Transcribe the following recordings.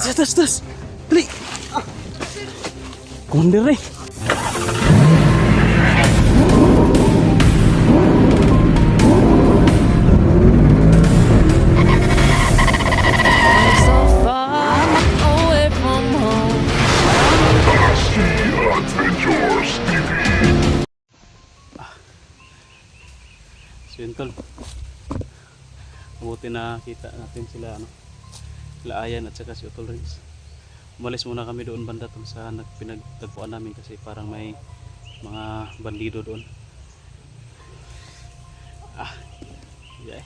Tas. Dali. Kunder eh. So far away from home. So yun tol. Mabuti na kita natin sila sila Ayan at saka si Utol Rins. Umalis muna kami doon banda tong sa pinagtagpuan namin kasi parang may mga bandido doon. Yeah.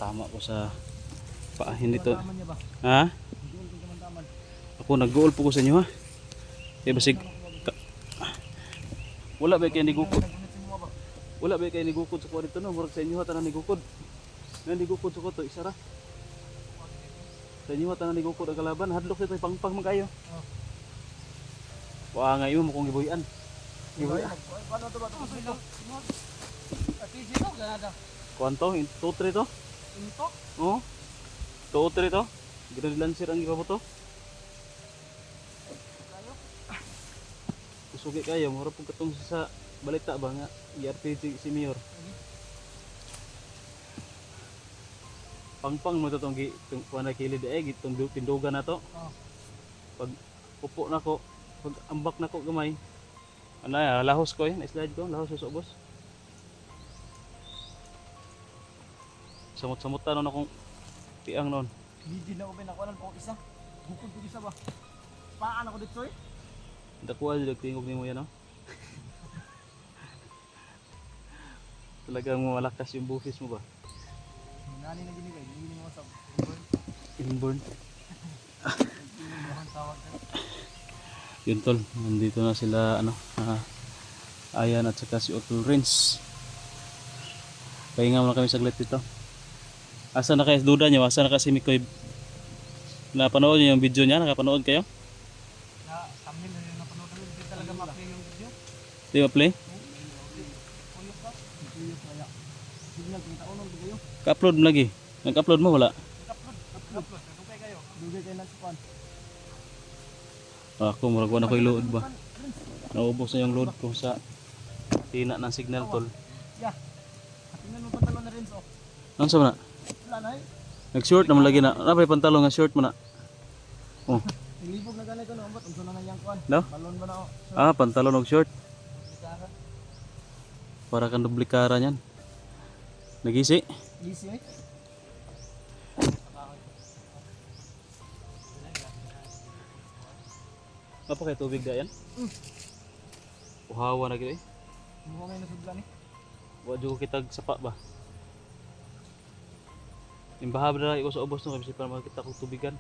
Tama ko sa paa hindi to. Ha? Ako nag-goal po ko sa inyo ha. Basig wala ba kayo nigukod? Wala ba kayo nigukod sa kuha dito no? Murag sa inyo ha tanan nigukod. Nga nigukod sa kuha to isa ra. Sa inyo ha tanan nigukod ang kalaban. Hadlok ito pangpang magayo. Wah ngayon mo kong gibuyan. Gibuyan. Paano to ba ito? Atisi to, ganada. Kuanto? 2-3 to? Intok? Oo. 2-3 to? Gina lansir ang ipabuto. Sugi kayo, mura po katong sa balita ba nga i-RPG si Mayor. Pangpang mo to tong kuha na kilid gitong tindugan na to. Pag upo na ko, pag ambak na ko gamay, lahos ko na-slide ko, lahos sa ubos. Samot-samutan nun akong tiang nun. Hindi na ko binakuanan ko isa. Bukod ko isa ba? Paan ako dito eh. Dakuha dito tingog ni mo yan no? Talagang malakas yung bufis mo ba? Nani na ginigay, hindi mo sa Inborn. Yun tol, nandito na sila Ayan at saka si Utol Rins. Pahinga muna kami saglit dito. Asa na kayo duda nyo? Asa na kasi Mikoy? Napanood nyo yung video niya? Nakapanood kayo? na thumbnail na yung napanood namin. Hindi talaga ma-play yung video. Di ba play? Puyok ka? Puyok kaya. Signal, pinataonon ko kayo. Ka-upload mo lagi? Nag-upload mo wala? Upload. Dugay kayo. Dugay kayo ng sukan. Ako murag na ko yung load ba? Naubos na yung load ko sa tina ng signal tol. Yeah. Tingnan mo pantalon na rin so. Ano sa na? Wala na eh. Nag-short naman lagi na. Ano ba yung pantalon nga short mo na? Oh. Nilibog na ganay ko no. Ambot. Unso na nang kuan. No? Balon ba na ako? Pantalon og short. Bitara. Para kang dublikara niyan. Nagisi? Easy eh. Apa kay tubig da yan? Uhawa na gid eh. Mukha ngayon nasudlan eh. Wa jud ko kitag sapa ba. Imbahab na ko sa ubos no kasi para makita kog tubigan.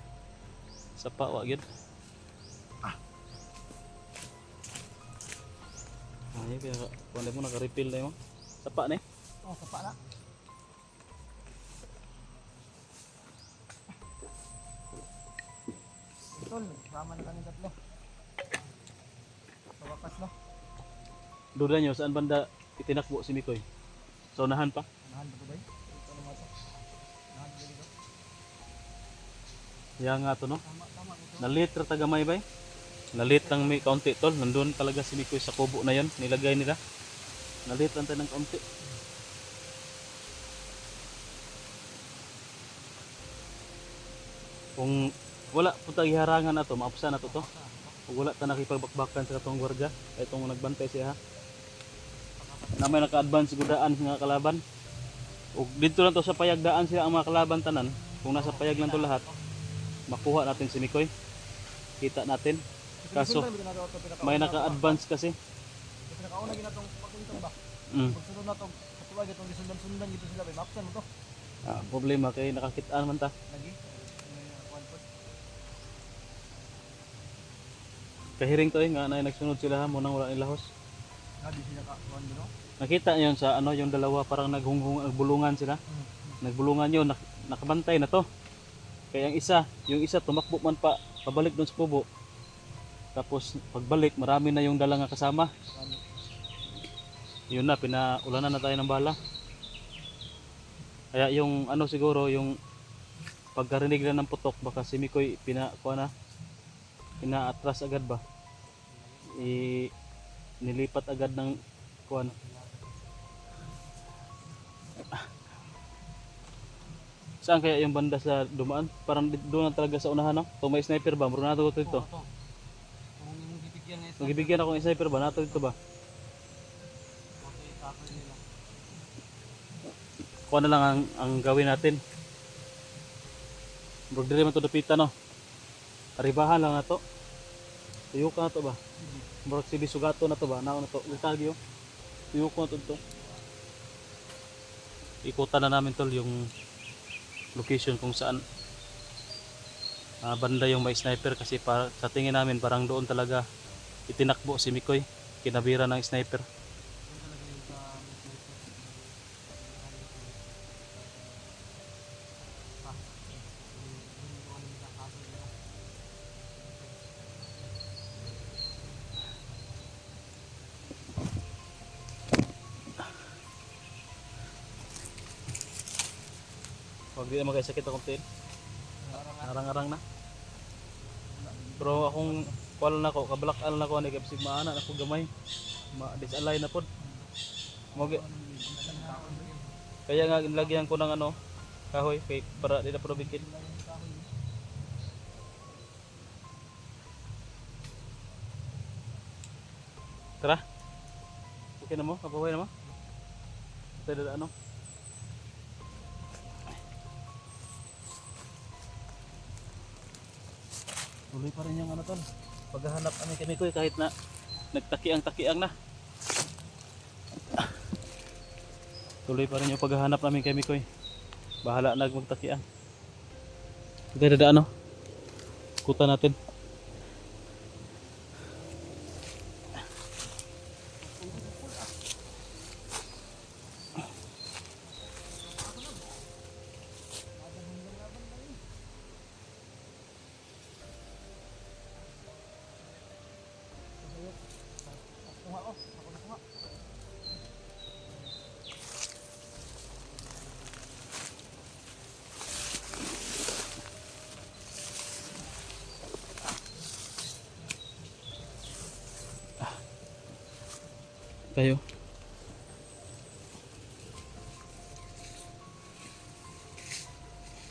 Sapa wa gyud. Ay kaya kuan mo naka-refill na yo. Sapa ni. Oh, sapa na. Tol, sama na kami tatlo. Sa wakas no. Duda nyo saan banda itinakbo si Mikoy? Sa unahan pa? Nahan ba ko ba? Ito na mata. Nahan ba dito? Ya nga to no. Tama ito. Nalit ra tagamay bay. Nalit lang may kaunti tol. Nandun talaga si Mikoy sa kubo na yon. Nilagay nila. Nalit lang tayo ng kaunti. Kung wala punta giharangan na to, maapsa na to. Kung wala ta nakipagbakbakan sa katong gwardiya, itong nagbantay siya ha. Na may naka-advance gudaan nga kalaban. Ug dito lang to sa payagdaan sila ang mga kalaban tanan. Kung nasa payag lang to lahat, makuha natin si Mikoy. Kita natin. Kaso may naka-advance kasi. Pinakauna ginatong pagkuntong ba? Pagsunod na to, katuwag itong gisundan-sundan gito sila bay mapsan mo to. Problema kay nakakitaan man ta. Lagi. Kahiring to nga na nagsunod sila ha mo nang wala nilahos. Grabe sila ka kuan no. Nakita niyo sa yung dalawa parang nagbulungan sila. Nagbulungan yun, nakabantay na to. Kaya yung isa tumakbo man pa pabalik doon sa kubo. Tapos pagbalik marami na yung dala nga kasama. Yun na, pinaulanan na tayo ng bala. Kaya yung ano siguro, yung pagkarinig na ng putok, baka si Mikoy pinaatras agad ba? Nilipat agad ng kuan. Saan kaya yung banda sa dumaan? Parang doon na talaga sa unahan, no? Kung may sniper ba? Muro nato ko dito. Kung yung bibigyan nga isa, Magibigyan akong sniper ba? Nato dito ba? okay, cover nila. Kuha na lang ang gawin natin. Bro, dire man to dapitan, no? Aribahan lang na to. Tuyok na to ba? Bro, si Bisugato na to ba? Naon na to. Litagyo. Tuyok na to. Ikutan na namin tol yung location kung saan banda yung may sniper, kasi para sa tingin namin parang doon talaga itinakbo si Mikoy, kinabira ng sniper. Huwag di na magkasakit akong tin. Arang-arang na. Pero akong kuwala na ko, kabalak-al na ko, kasi maana na ko gamay. Ma-disalay na po. Kaya nga lagyan ko ng ano, kahoy, para di na po bikin. Tara. Okay na mo? Kapahuay na mo? Tayo na ano? Tuloy pa rin yung ano tol, paghahanap kami ko kahit na nagtakiang-takiang na. Tuloy pa rin yung paghahanap namin kay Mikoy. Bahala na magtakiang. Ito na ano? Kuta natin. Tayo.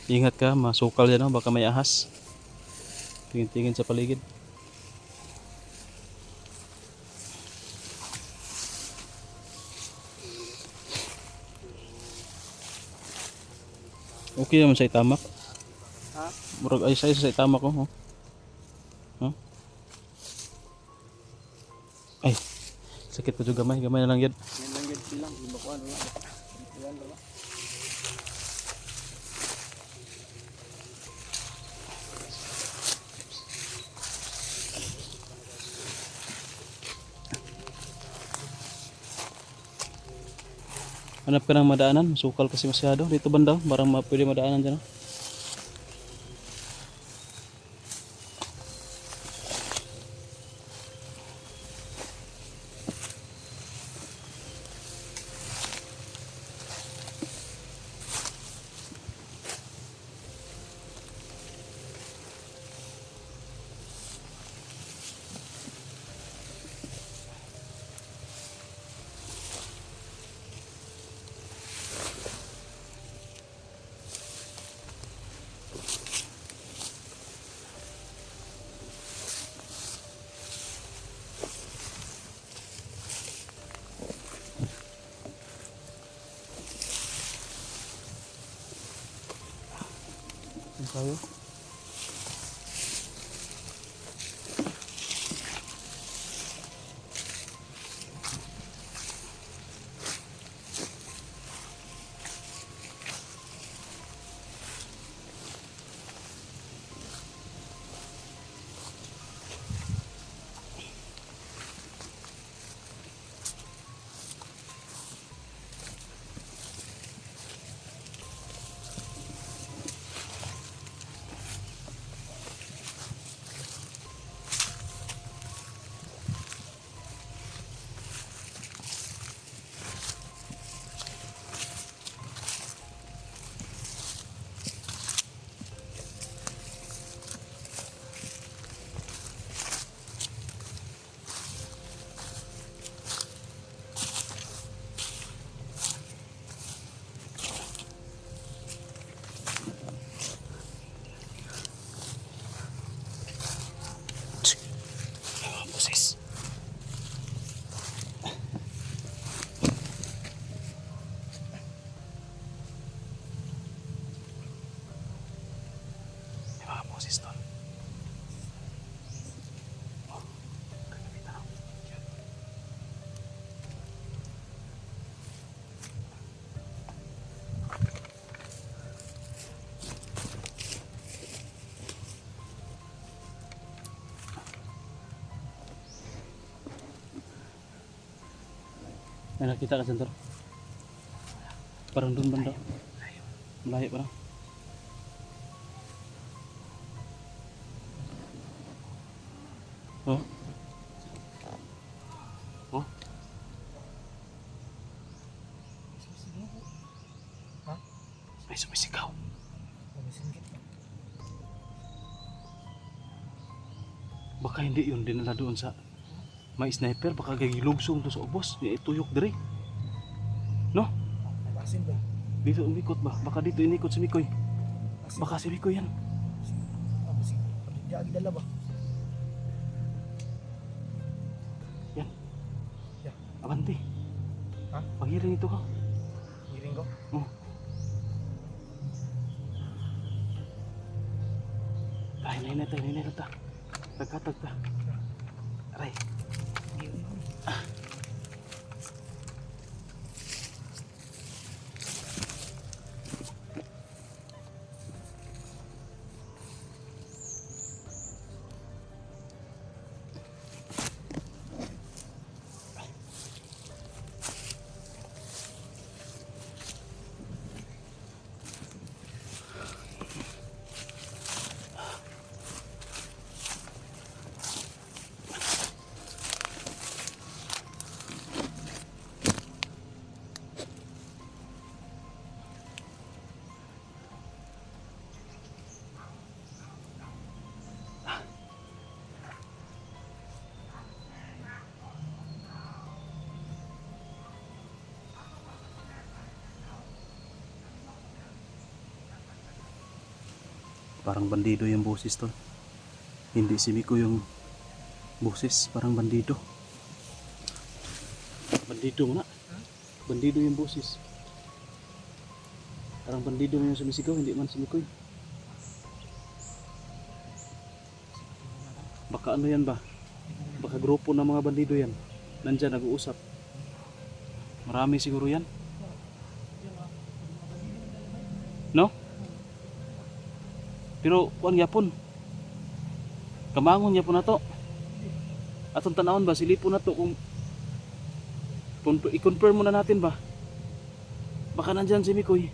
Ingat ka, masukal yan, baka may ahas. Tingin-tingin sa paligid. Okay naman sa itamak. Ha? Murag ay sa itamak ko. Huh? Ay, sakit pa juga gamay na lang yan. Yan lang yan silang, ibakuan wala. Yan wala. Hanap ka ng madaanan, masukal kasi masyado. Dito banda, parang pwede madaanan dyan. Tayo. May nakita ka dyan, tol? Parang doon banda. Malayo parang. Oh. Oh. Ha? May sumisigaw. Baka hindi yun dinala doon sa may sniper. Baka gagilubsong to sa ubos. Ituyok dire. No? Asin ba? Dito umikot ba? Baka dito inikot si Mikoy. Baka si Mikoy yan. Asin. Di agi dala ba? Yan. Yeah. Abante. Ha? Paghirin ito ka. Hiring ko? Oh. Tayo na ta. Tagkatag ta. Aray. Parang bandido yung boses to. Hindi si Miko yung boses, parang bandido. Bandido na. Bandido yung boses. Parang bandido yung sumisigaw, hindi man si Miko. Baka ano yan ba? Baka grupo ng mga bandido yan. Nandyan nag-uusap. Marami siguro yan. No? Pero kuan gyapon. Kamangon gyapon nato. Atong tanawon ba silipon nato kung i-confirm muna natin ba? Baka nandyan si Mikoy.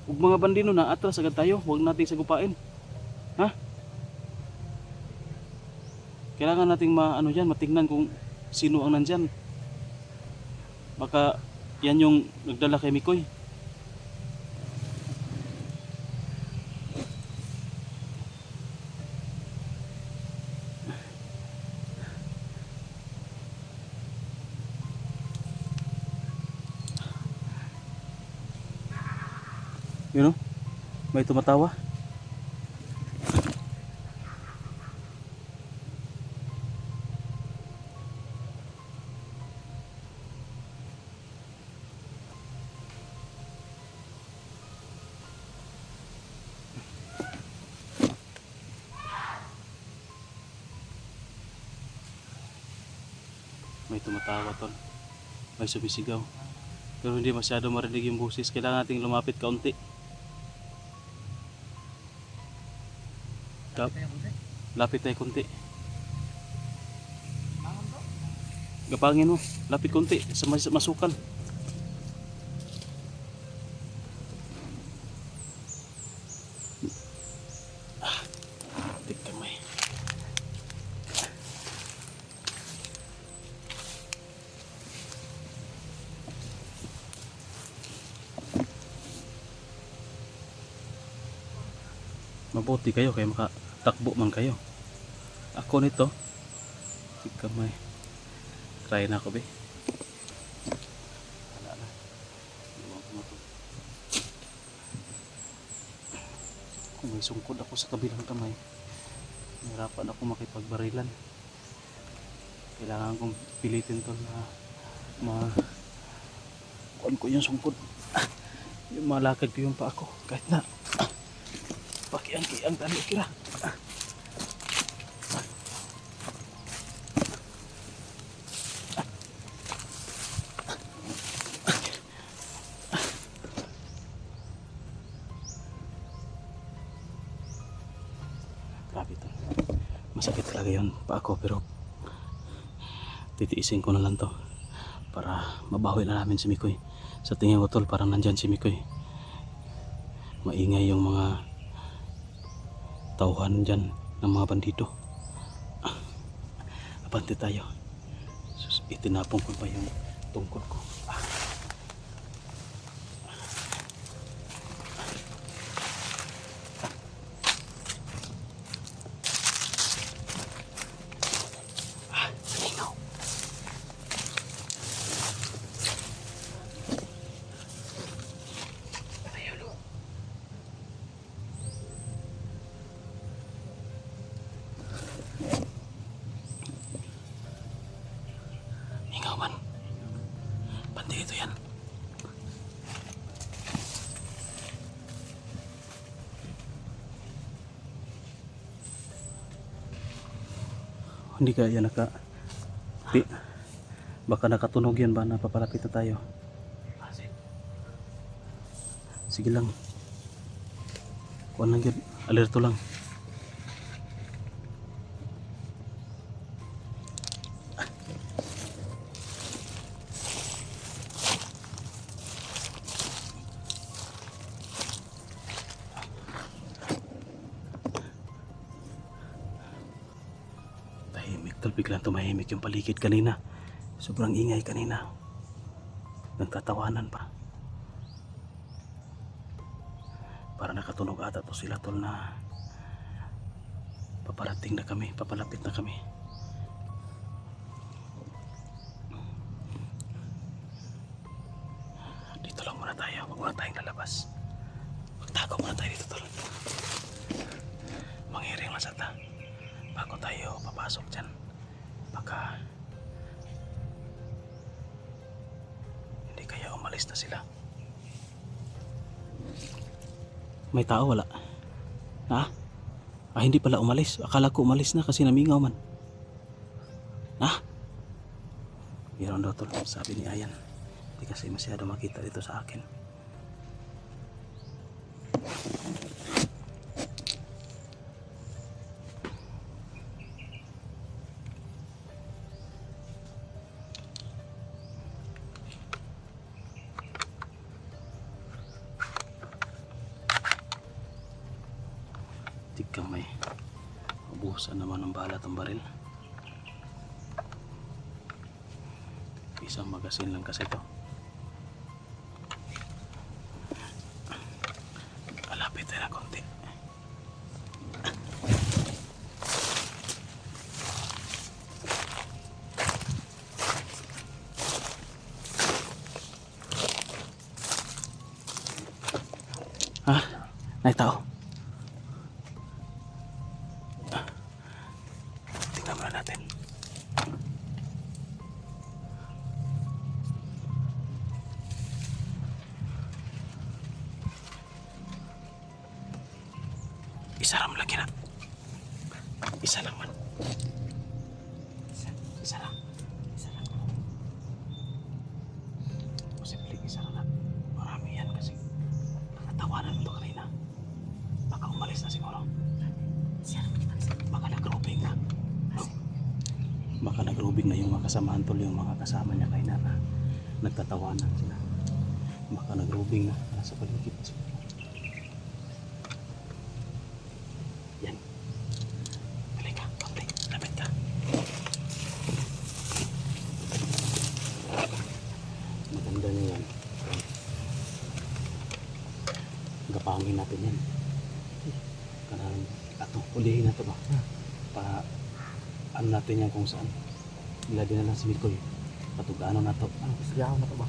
Ug mga bandino na atras agad tayo, huwag nating sagupain. Ha? Kailangan nating matingnan kung sino ang nandyan. Baka yan yung nagdala kay Mikoy. You know? May tumatawa. May tumatawa ton. May sumisigaw. Pero hindi masyado marinig yung boses. Kailangan nating lumapit kaunti. Lapit tayo konti. Gapangin mo. Lapit konti sa masukan. Tik kamay. Mabuti kayo kaya makatakbo man kayo. Ako nito, tik kamay. Try na ako be. Wala na. Iwan ko na to. Kung may sungkod ako sa kabilang kamay, nahirapan ako makipagbarilan. Kailangan kong pilitin to na kuan ko yung sungkod. Yung malakad ko yung pa ako kahit na pakiang tali kira. Grabe to. Masakit talaga yun pa ako pero titiisin ko na lang to para mabawi na namin si Mikoy. Sa tingin ko tol, parang nandyan si Mikoy. Maingay yung mga tauhan dyan ng mga bandito. Abante tayo. Sus, itinapon ko pa yung tungkod ko. Lingaw. Lingaw man. Pandi ito yan. Hindi kaya naka baka nakatunog yan ba na papalapit na tayo. Sige lang, kuha lang yun, alerto lang. Tahimik tol, biglang tumahimik yung paligid kanina. Sobrang ingay kanina. Nagtatawanan pa. Para nakatunog ata to sila tol na paparating na kami, papalapit na kami. Dito lang muna tayo, wag muna tayong lalabas. Magtago muna tayo dito tol. Manghiring lang sata bago tayo papasok dyan. Baka hindi kaya umalis na sila. May tao wala? Ha? Hindi pala umalis. Akala ko umalis na kasi namingaw man. Ha? Meron daw tol, sabi ni Ayan. Hindi kasi masyado makita dito sa akin. Tigkang may ubusan naman ng balat ang baril. Isang magasin lang kasi ito. Malapit na konti. Ha? May tao. Tingnan muna natin. Isa lang lagi na. Isa lang man. Isa lang. Isa lang. Posible isa lang na. Marami yan kasi natawanan mo ito kanina. Baka umalis na siguro. Baka nag-grouping na. Baka nag-grouping na yung mga kasamahan tol, yung mga kasama niya kaina na nagtatawanan sila. Baka nag-grouping na nasa paligid na siguro. Yan. Balik ka, konti. Lapit ka. Maganda niya yan. Gapangin natin yan. Kanang ato, ulihin na ito ba? Pa, ano natin yan kung saan. Ilagay na lang si Mikoy. Patugano na ito. Ano kasagaw na to ba?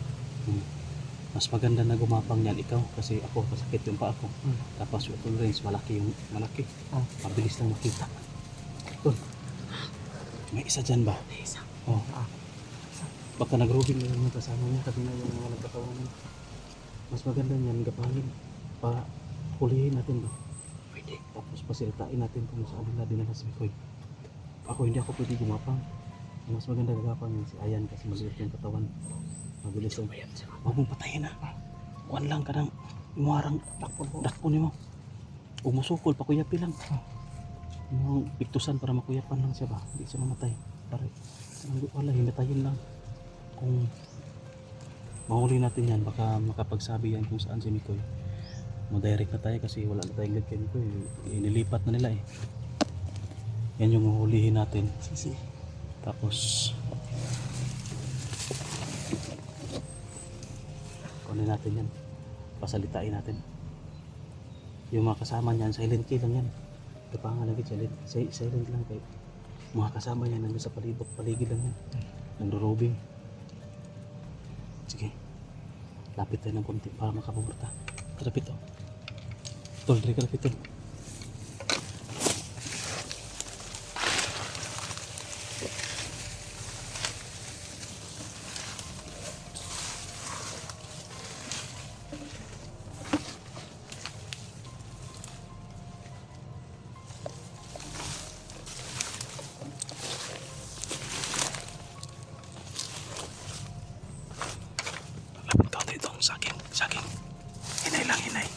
Mas maganda na gumapang yan ikaw kasi ako, kasakit yung pa ako. Tapos yung tolerance, malaki yung malaki. Mabilis lang makita. Tol, may isa dyan ba? May isa. Oh. Baka nag-rubing na yung kasama niya kasi na yung mga nagkatawanan. Mas maganda niyan, gapangin. Pa, hulihin natin ba? Pwede. Tapos pasilitain natin kung saan nila dinala si Mikoy. Ako hindi ako pwede gumapang. Mas maganda gagapang yun si Ayan kasi maliit yung katawan. Mabilis lang. Huwag mong patayin na. Kuhan lang ka ng imuharang dakpo niyo. Umusukol, pakuyapi lang. Yung piktusan para makuyapan lang siya ba? Hindi siya mamatay. Pare, wala, himatayin lang. Kung Mahuli natin yan, baka makapagsabi yan kung saan si Mikoy. Mo-direct na tayo kasi wala na tayong lead kay Mikoy. Inilipat na nila eh. Yan yung huhulihin natin. Sisi. Tapos kunin natin yan. Pasalitain natin. Yung mga kasama niyan, silent kill lang yan. Kapangan lagi silent lang kayo. Mga kasama niyan nandun sa paligid lang yan. Nagro-robing. Sige. Lapit tayo ng konti para makapumurta. Kalapit oh. Tol, dali kalapit tol. Lapit ka dito. Saging. Hinay lang, hinay.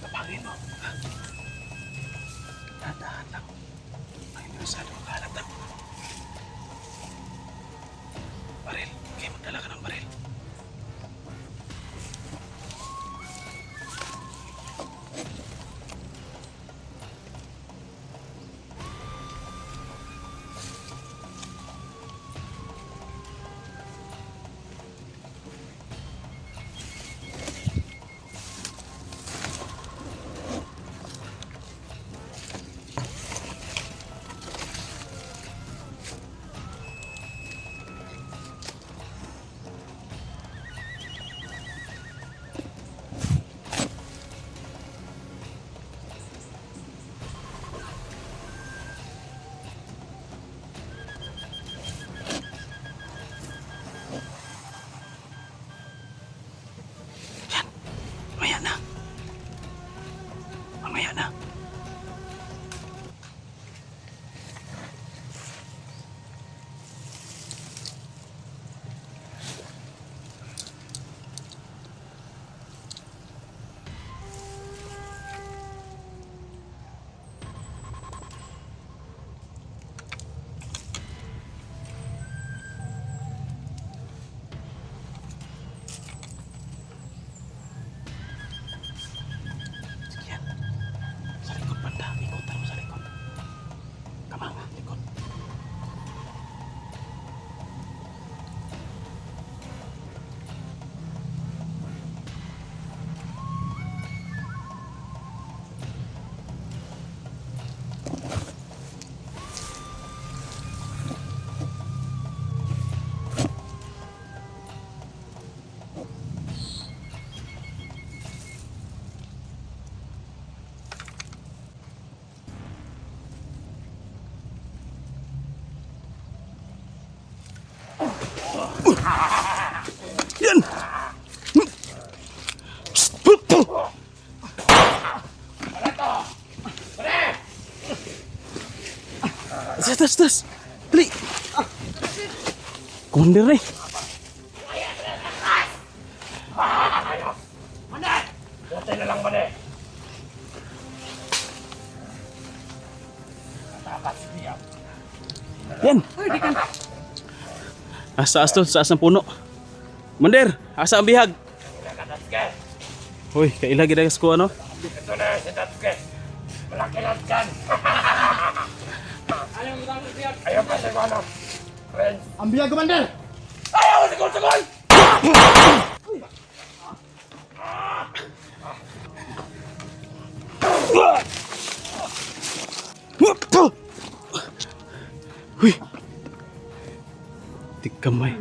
Tapangin mo. Dahan-dahan lang. Ay, masyado maghalata. Baril. Okay, magdala ka ng baril. Mamaya na. Mamaya na. Sige yan. Sa likod banda. Ikutan mo sa likod. Kamanga, likod. Yan! Tas. Dali! Kumandir na eh. Yan! Asaas to, saas ng puno. Mandir, asa ang bihag? Hoy, kailagi na ko ano? Ito na si Tatsuke. Malaki lang dyan. Ayaw pa siya ano. Friends. Ang biyag, Commander! Ayaw! Sigol! Huy! Tikamay.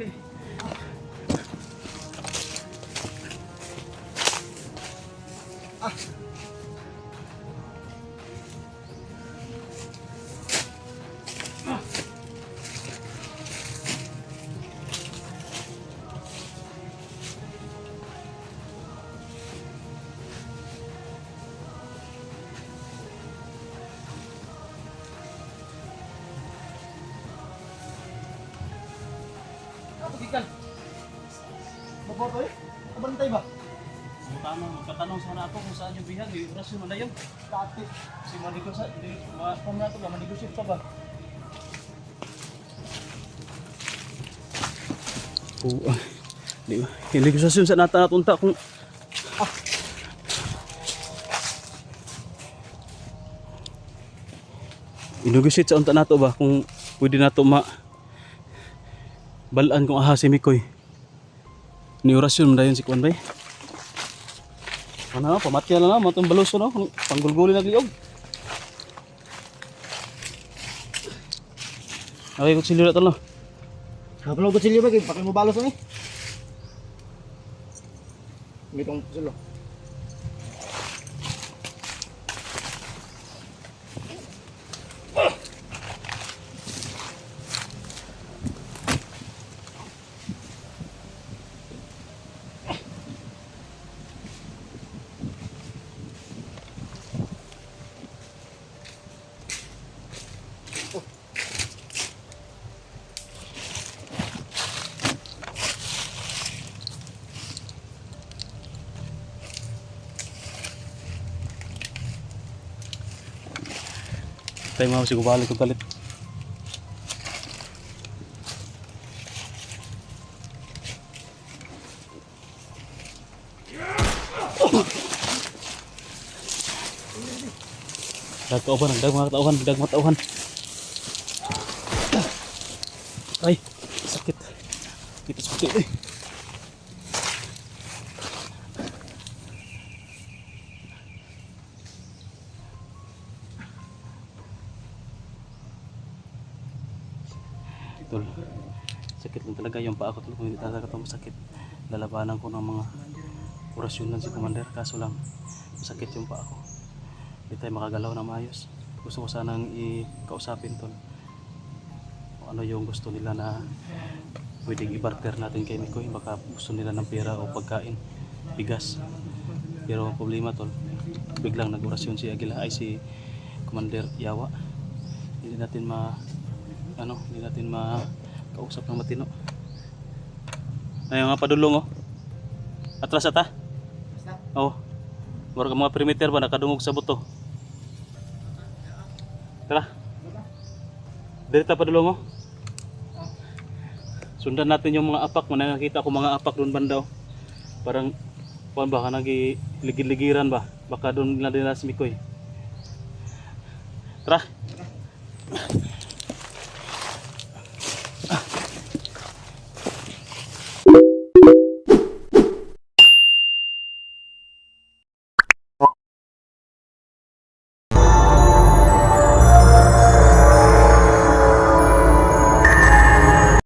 Pagkato eh. Kabantay ba? Magkatanong sana ako kung saan yung bihan. May orasyon man na yun. Dati. Kasi manegosyo, kung na ito ba, manegosyo pa ba? Oo. Di ba? Negosasyon sa nata natunta kung... Inegosyate sa unta nato ba kung pwede nato balaan kung aha si Mikoy. Ni orasyon mo dayon si Kuan bay. Ano, pamatya na na, matong baloso no, panggulguli na liog. Okay, kutsilyo na talo. Kapag ko silyo ba, pakin mo balos ni. May tong silo. Tayo mga si kubalik kong talit. Dagkauhan, dagmatauhan. Ay, sakit. Ito sakit eh. Tol, sakit lang talaga yung paa ko tol, kung hindi talaga ito masakit. Lalabanan ko ng mga orasyon lang si Commander, kaso lang masakit yung paa ko. Hindi tayo makagalaw na maayos. Gusto ko sanang i-kausapin tol kung ano yung gusto nila na pwedeng i-barter natin kay Mikoy. Baka gusto nila ng pera o pagkain, bigas. Pero ang problema tol, biglang nag-orasyon si Aguila ay si Commander Yawa. Hindi natin makausap ng matino. Ayun nga padulong oh. Atras ata. Oh. Mura ka mga perimeter ba nakadungog sa buto. Tara. Direta padulong oh. Sundan natin yung mga apak. Nakakita ko mga apak doon banda oh. Parang kuan ba kanang ligid-ligiran ba? Baka doon nila si Mikoy. Tara.